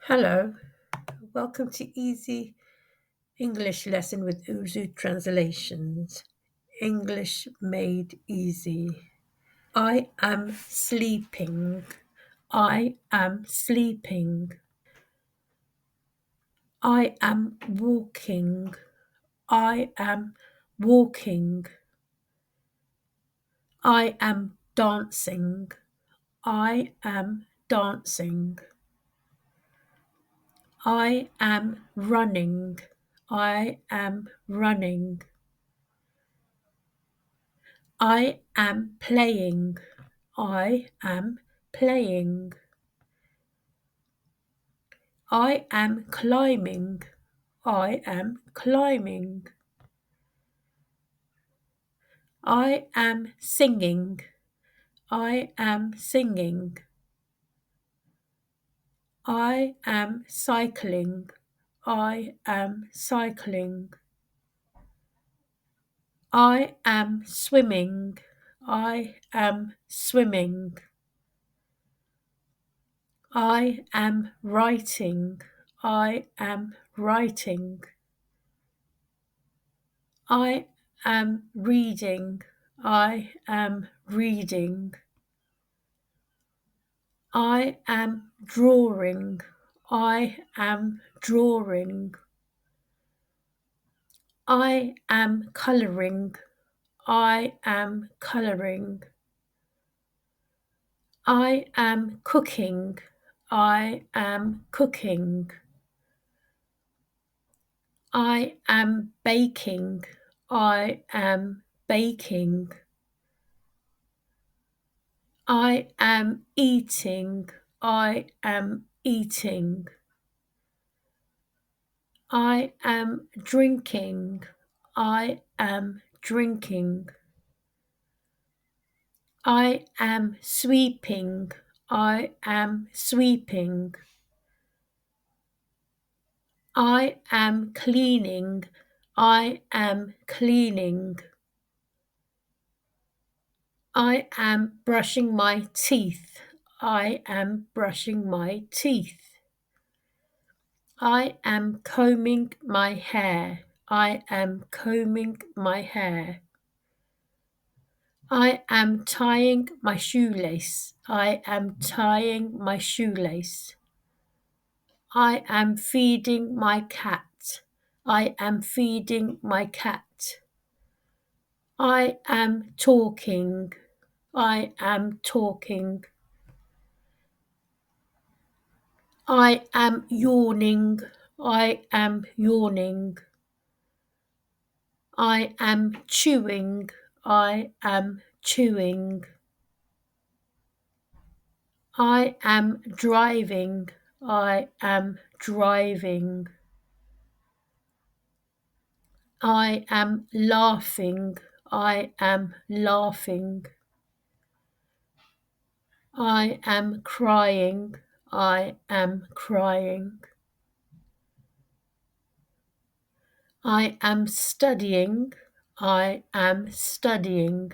Hello, welcome to Easy English Lesson with Urdu Translations. English made easy. I am sleeping. I am sleeping. I am walking. I am walking. I am dancing. I am dancing. I am running. I am running. I am playing. I am playing. I am climbing. I am climbing. I am singing. I am singing. I am cycling. I am cycling. I am swimming. I am swimming. I am writing. I am writing. I am reading. I am reading. I am drawing. I am drawing. I am colouring. I am colouring. I am cooking. I am cooking. I am baking. I am baking. I am eating. I am eating. I am drinking. I am drinking. I am sweeping. I am sweeping. I am cleaning. I am cleaning. I am brushing my teeth. I am brushing my teeth. I am combing my hair. I am combing my hair. I am tying my shoelace. I am tying my shoelace. I am feeding my cat. I am feeding my cat. I am talking. I am talking. I am yawning. I am yawning. I am chewing. I am chewing. I am driving. I am driving. I am laughing. I am laughing. I am crying. I am crying. I am studying. I am studying.